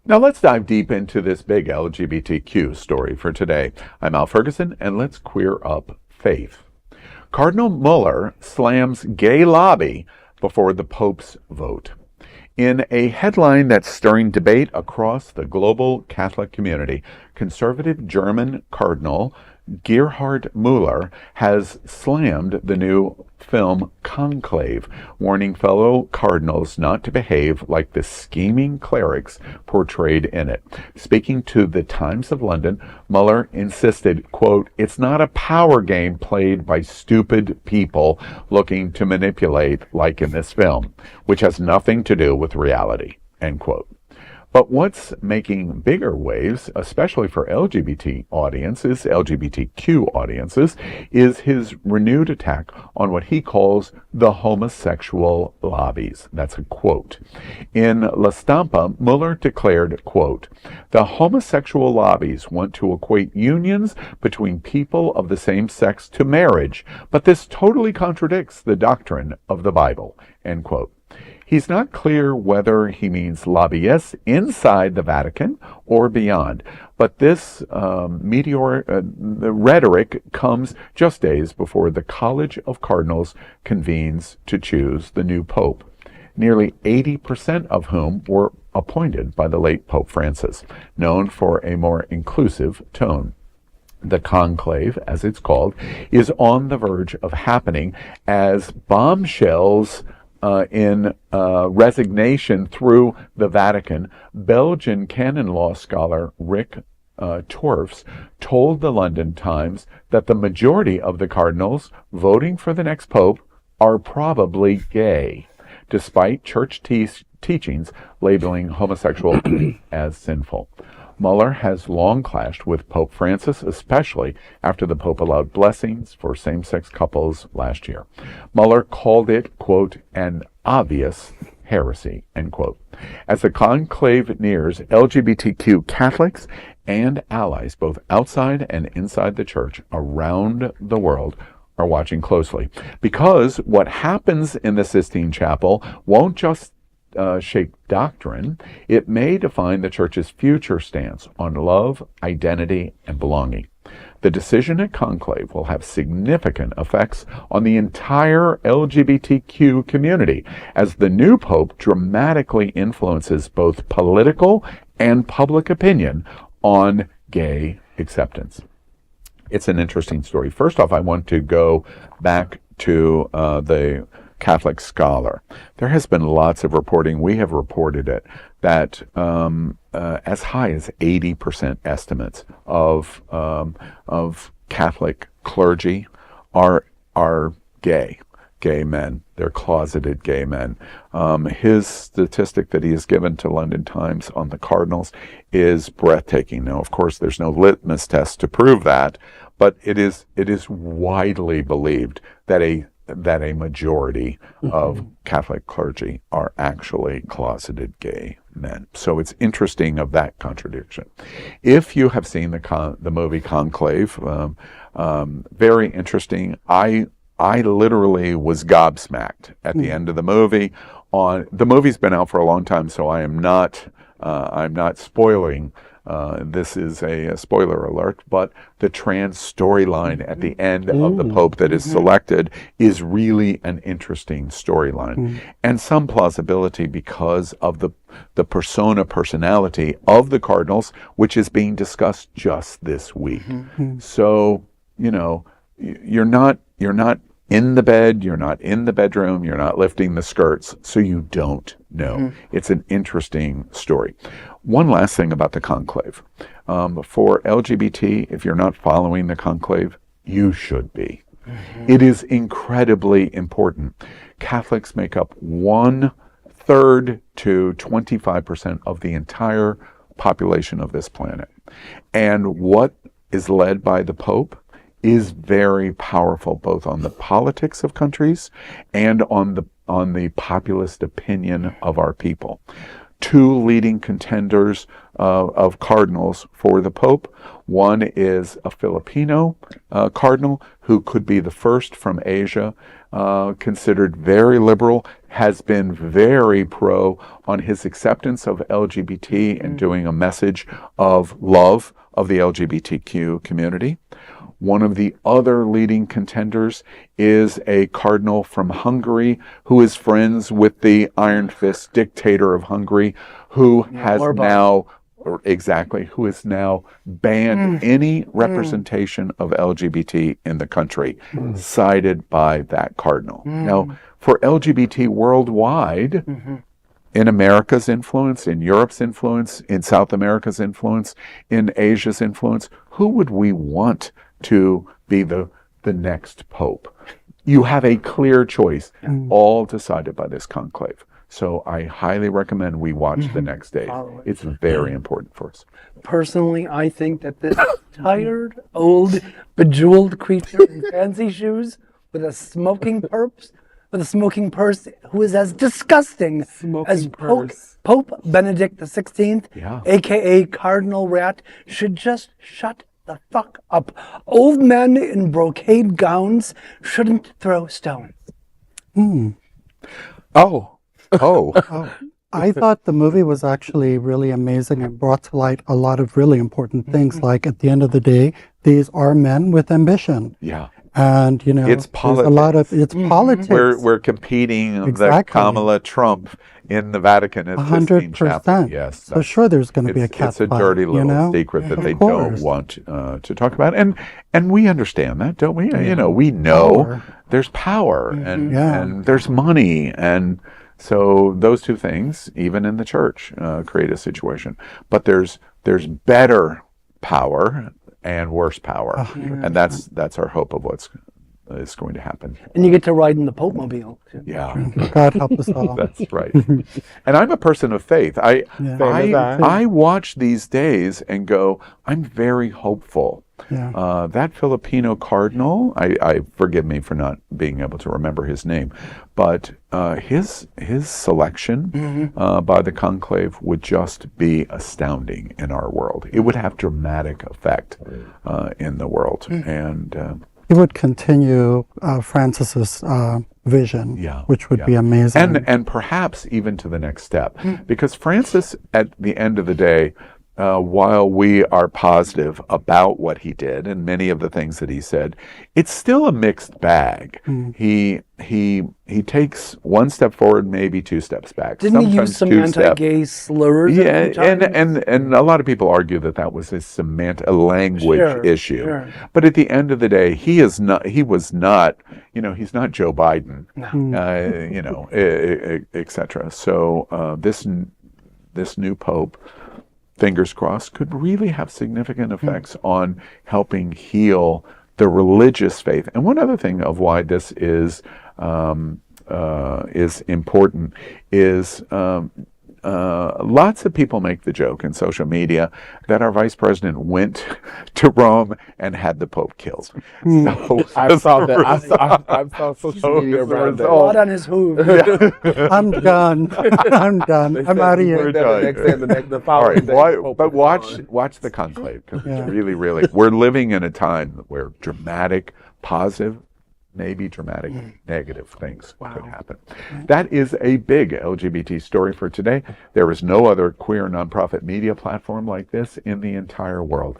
Now let's dive deep into this big LGBTQ story for today. I'm Al Ferguson, and let's queer up faith. Cardinal Müller slams gay lobby before the Pope's vote. In a headline that's stirring debate across the global Catholic community, conservative German Cardinal Gerhard Müller has slammed the new film Conclave, warning fellow cardinals not to behave like the scheming clerics portrayed in it. Speaking to the Times of London, Müller insisted, quote, "It's not a power game played by stupid people looking to manipulate like in this film, which has nothing to do with reality," end quote. But what's making bigger waves, especially for LGBTQ audiences, is his renewed attack on what he calls the homosexual lobbies. That's a quote. In La Stampa, Müller declared, quote, "The homosexual lobbies want to equate unions between people of the same sex to marriage, but this totally contradicts the doctrine of the Bible," end quote. He's not clear whether he means lobbyists inside the Vatican or beyond, but this the rhetoric comes just days before the College of Cardinals convenes to choose the new pope, nearly 80% of whom were appointed by the late Pope Francis, known for a more inclusive tone. The conclave, as it's called, is on the verge of happening as bombshells in resignation through the Vatican. Belgian canon law scholar Rik Torfs told the London Times that the majority of the cardinals voting for the next pope are probably gay, despite church teachings labeling homosexuality as sinful. Müller has long clashed with Pope Francis, especially after the Pope allowed blessings for same-sex couples last year. Müller called it, quote, "an obvious heresy," end quote. As the conclave nears, LGBTQ Catholics and allies, both outside and inside the church around the world, are watching closely. Because what happens in the Sistine Chapel won't just shape doctrine, it may define the church's future stance on love, identity, and belonging. The decision at Conclave will have significant effects on the entire LGBTQ community, as the new pope dramatically influences both political and public opinion on gay acceptance. It's an interesting story. First off, I want to go back to the Catholic scholar. There has been lots of reporting, we have reported it, that as high as 80% estimates of Catholic clergy are gay men. They're closeted gay men. His statistic that he has given to London Times on the cardinals is breathtaking. Now, of course, there's no litmus test to prove that, but it is widely believed that a majority of Catholic clergy are actually closeted gay men. So it's interesting of that contradiction. If you have seen the movie Conclave, very interesting. I literally was gobsmacked at the end of the movie. The movie's been out for a long time, so I'm not spoiling. This is a spoiler alert, but the trans storyline at the end of the Pope that is selected is really an interesting storyline, and some plausibility because of the personality of the cardinals, which is being discussed just this week. So, you're not in the bed, you're not in the bedroom, you're not lifting the skirts, so you don't know. It's an interesting story. One last thing about the conclave. For LGBT, if you're not following the conclave, you should be. It is incredibly important. Catholics make up 1/3 to 25% of the entire population of this planet. And what is led by the Pope is very powerful, both on the politics of countries and on the populist opinion of our people. Two leading contenders of cardinals for the Pope. One is a Filipino cardinal who could be the first from Asia, considered very liberal, has been very pro on his acceptance of LGBT and doing a message of love of the LGBTQ community. One of the other leading contenders is a cardinal from Hungary who is friends with the Iron Fist dictator of Hungary, who has now banned any representation of LGBT in the country, cited by that cardinal. Now, for LGBT worldwide, in America's influence, in Europe's influence, in South America's influence, in Asia's influence, who would we want to be the next pope? You have a clear choice, all decided by this conclave. So I highly recommend we watch the next day. It's very important for us. Personally, I think that this tired, old, bejeweled creature in fancy shoes with a smoking purse, who is as disgusting as Pope Benedict XVI, aka Cardinal Rat, should just shut the fuck up. Old men in brocade gowns shouldn't throw stones. I thought the movie was actually really amazing and brought to light a lot of really important things. Like, at the end of the day, these are men with ambition. Yeah. And, you know, it's politics. A lot of, it's politics. We're competing the Kamala Trump in the Vatican at Sistine Chapel. Yes. So sure, there's going to be a cat It's a dirty little secret that they don't want to talk about. And we understand that, don't we? You know, we know there's power and there's money. And so those two things, even in the church, create a situation. But there's better power and worse power, and that's our hope of what's is going to happen. And you get to ride in the Pope Mobile. Yeah, God help us all. That's right. And I'm a person of faith. I watch these days and go, I'm very hopeful. That Filipino cardinal, I forgive me for not being able to remember his name, but his selection by the conclave would just be astounding in our world. It would have dramatic effect in the world, and it would continue Francis's vision, which would be amazing, and perhaps even to the next step, because Francis, at the end of the day, while we are positive about what he did and many of the things that he said, it's still a mixed bag. He takes one step forward, maybe two steps back. Didn't he use some anti-gay slurs? Yeah, and a lot of people argue that was a language issue. But at the end of the day, he was not, he's not Joe Biden, etc. So this new pope, fingers crossed, could really have significant effects on helping heal the religious faith. And one other thing of why this is important is lots of people make the joke in social media that our vice president went to Rome and had the Pope killed. So, I saw that. I saw social media around that. Blood on his hoof. I'm done. I'm out of here. But watch the conclave, because it's really, we're living in a time where dramatic, positive, maybe dramatic negative things could happen. That is a big LGBT story for today. There is no other queer nonprofit media platform like this in the entire world.